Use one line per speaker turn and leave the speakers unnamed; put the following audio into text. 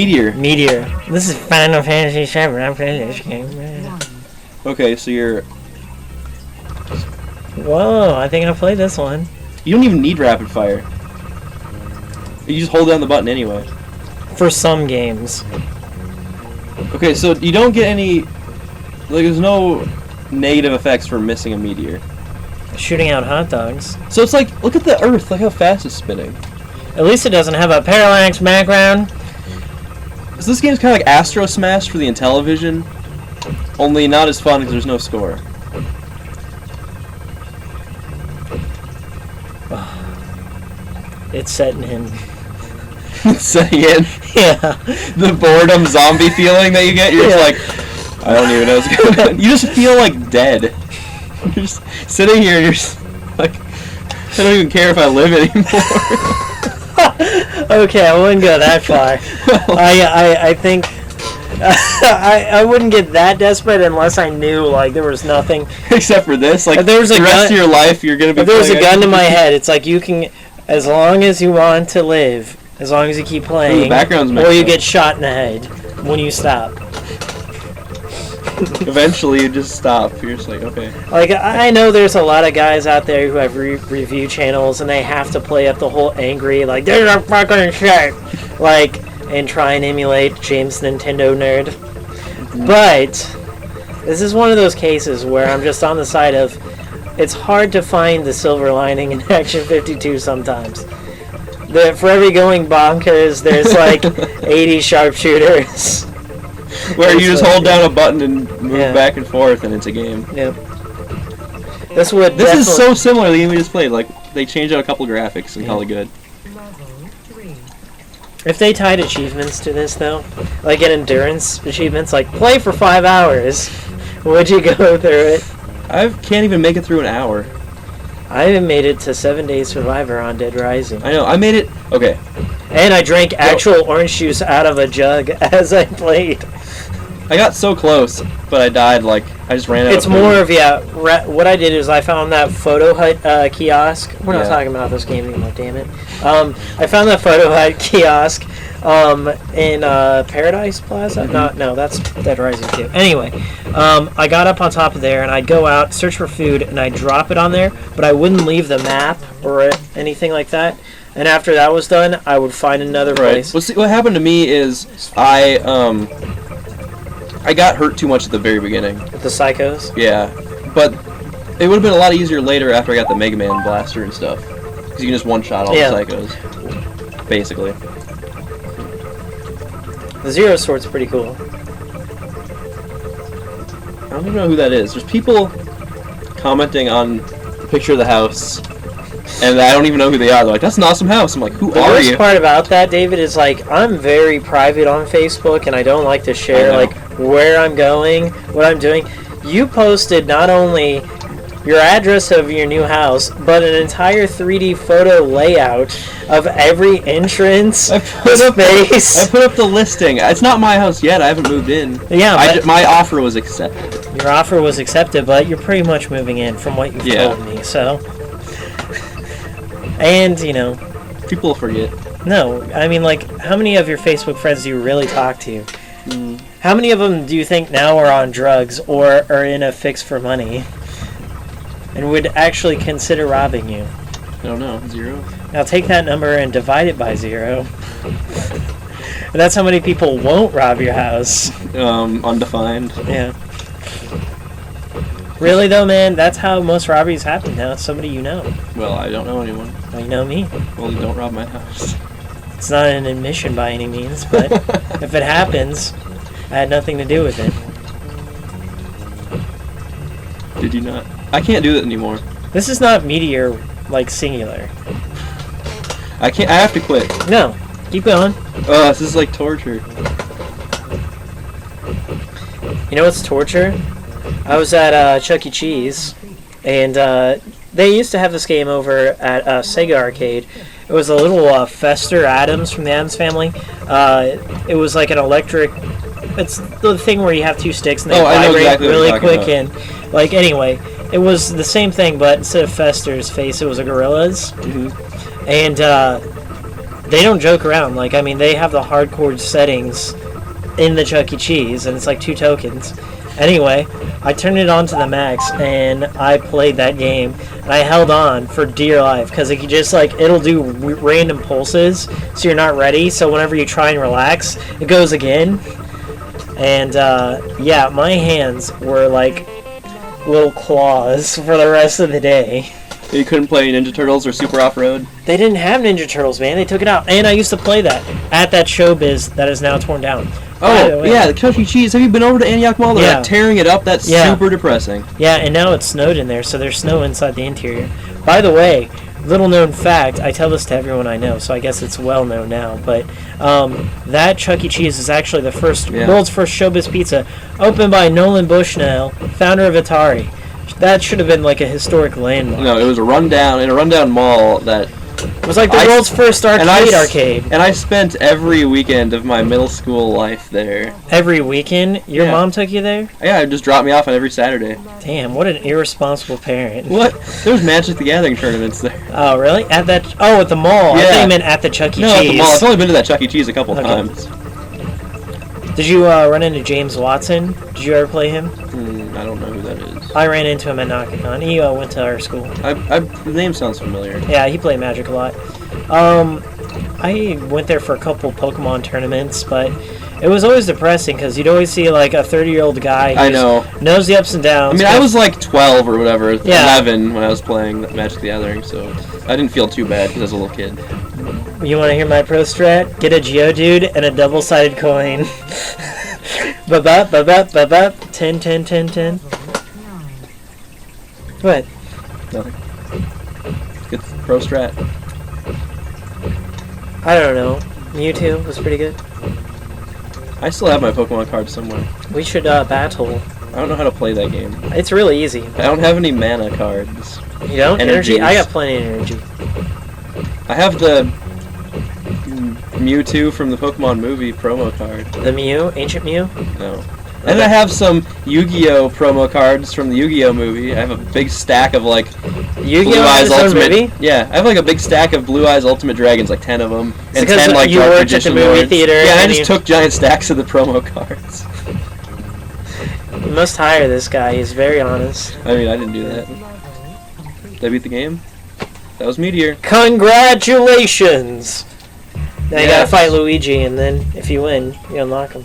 Meteor.
Meteor. This is Final Fantasy VII. I'm playing this game.
Okay, so you're...
Whoa, I think I played this one.
You don't even need rapid fire. You just hold down the button anyway.
For some games.
Okay, so you don't get any... Like, there's no negative effects for missing a meteor.
Shooting out hot dogs.
So it's like, look at the Earth, look how fast it's spinning.
At least it doesn't have a parallax background.
So this game's kind of like Astro Smash for the Intellivision, only not as fun because there's no score.
It's setting in.
Setting in?
Yeah.
The boredom zombie feeling that you get, you're just like, I don't even know what's going on. You just feel like dead. You're just sitting here and you're just like, I don't even care if I live anymore.
Okay, I wouldn't go that far.
Well,
I think I wouldn't get that desperate unless I knew like there was nothing.
Except for this, like
if there was
the rest of your life, you're gonna be.
If there was a gun to my head, it's like you can, as long as you want to live, as long as you keep playing,
the background's
or you get shot in the head when you stop.
Eventually, you just stop. You're just like, okay.
Like, I know there's a lot of guys out there who have review channels, and they have to play up the whole angry, like, there's a fucking shit, like, and try and emulate James Nintendo Nerd. But this is one of those cases where I'm just on the side of, it's hard to find the silver lining in Action 52 sometimes. For every going bonkers, there's like 80 sharpshooters.
Where you just hold down a button and move back and forth, and it's a game.
Yep. This
is so similar to the game we just played. Like, they changed out a couple graphics and call it good.
If they tied achievements to this, though, like an endurance achievements, like play for 5 hours, would you go through it?
I can't even make it through an hour.
I even made it to 7 Days Survivor on Dead Rising.
I know, I made it. Okay.
And I drank actual orange juice out of a jug as I played.
I got so close, but I died, like, I just ran out
It's
of
more of, what I did is I found that Photo Hut kiosk. We're not talking about this game anymore, damn it. I found that Photo Hut kiosk in Paradise Plaza. No, that's Dead Rising 2. Anyway, I got up on top of there, and I'd go out, search for food, and I'd drop it on there, but I wouldn't leave the map or anything like that. And after that was done, I would find another place.
Well, see, what happened to me is I got hurt too much at the very beginning.
With the psychos?
Yeah. But it would have been a lot easier later after I got the Mega Man blaster and stuff. Because you can just one-shot all the psychos. Basically.
The Zero Sword's pretty cool.
I don't even know who that is. There's people commenting on the picture of the house, and I don't even know who they are. They're like, that's an awesome house. I'm like, who are you?
The worst part about that, David, is like, I'm very private on Facebook, and I don't like to share like where I'm going, what I'm doing. You posted not only your address of your new house, but an entire 3D photo layout of every entrance,
I put up the listing. It's not my house yet. I haven't moved in.
Yeah,
my offer was accepted.
Your offer was accepted, but you're pretty much moving in from what you've told me. So, and you know,
people forget.
No, I mean, like, how many of your Facebook friends do you really talk to? How many of them do you think now are on drugs or are in a fix for money and would actually consider robbing you?
I don't know. 0?
Now take that number and divide it by 0. And that's how many people won't rob your house.
Undefined.
Yeah. Really though, man, that's how most robberies happen now. It's somebody you know.
Well, I don't know anyone.
Well, you know me.
Well, you don't rob my house.
It's not an admission by any means, but if it happens, I had nothing to do with it.
Did you not? I can't do that anymore.
This is not Meteor, like, singular.
I can't. I have to quit.
No. Keep going.
This is like torture.
You know what's torture? I was at Chuck E. Cheese, and they used to have this game over at Sega Arcade. It was a little Fester Adams from the Addams Family. It was like an electric... It's the thing where you have 2 sticks and they vibrate really quick. And, like, anyway, it was the same thing, but instead of Fester's face, it was a gorilla's. And they don't joke around. Like, I mean, they have the hardcore settings in the Chuck E. Cheese, and it's like 2 tokens. Anyway, I turned it on to the max, and I played that game, and I held on for dear life, because it just, like, it'll do random pulses, so you're not ready, so whenever you try and relax, it goes again. And, yeah, my hands were like little claws for the rest of the day.
You couldn't play Ninja Turtles or Super Off-Road?
They didn't have Ninja Turtles, man. They took it out. And I used to play that at that showbiz that is now torn down.
Oh, yeah, the Chuck E. Cheese. Have you been over to Antioch Mall? They're
Yeah.
like tearing it up. That's super depressing.
Yeah, and now it's snowed in there, so there's snow inside the interior. By the way, little known fact, I tell this to everyone I know, so I guess it's well known now, but that Chuck E. Cheese is actually the world's first showbiz pizza, opened by Nolan Bushnell, founder of Atari. That should have been like a historic landmark.
No, it was in a rundown mall that...
It was like the world's first arcade.
And I spent every weekend of my middle school life there.
Every weekend? Your mom took you there?
Yeah, it just dropped me off on every Saturday.
Damn, what an irresponsible parent.
What? There was Magic the Gathering tournaments there.
Oh, really? At the mall.
Yeah.
I thought you meant at the Chuck E.
No,
Cheese.
at the mall. I've only been to that Chuck E. Cheese a couple times.
Did you run into James Watson? Did you ever play him?
I don't know who that is.
I ran into him at Nakakon. He went to our school.
The name sounds familiar.
Yeah, he played Magic a lot. I went there for a couple Pokemon tournaments, but it was always depressing because you'd always see like a 30-year-old guy who knows the ups and downs.
I mean, I was like 12 or whatever, 11 when I was playing Magic the Gathering, so I didn't feel too bad because I was a little kid.
You want to hear my pro strat? Get a Geodude and a double-sided coin. Ba-ba, ba-ba, ba-ba. 10, 10, 10, 10. What?
Nothing. Good pro strat.
I don't know. Mewtwo was pretty good.
I still have my Pokemon cards somewhere.
We should battle.
I don't know how to play that game.
It's really easy.
I don't have any mana cards.
You don't? Energy? I got plenty of energy.
I have the Mewtwo from the Pokemon movie promo card.
The Mew? Ancient Mew?
No. And I have some Yu-Gi-Oh! Promo cards from the Yu-Gi-Oh! Movie. I have a big stack of like
Yu-Gi-Oh! Has its own movie?
Yeah, I have like a big stack of Blue Eyes Ultimate Dragons, like 10 of them.
And 10 like you worked at the movie theater.
Yeah, and I just took giant stacks of the promo cards.
You must hire this guy, he's very honest.
I mean, I didn't do that. Did I beat the game? That was Meteor.
Congratulations! Now you gotta fight Luigi, and then if you win, you unlock him.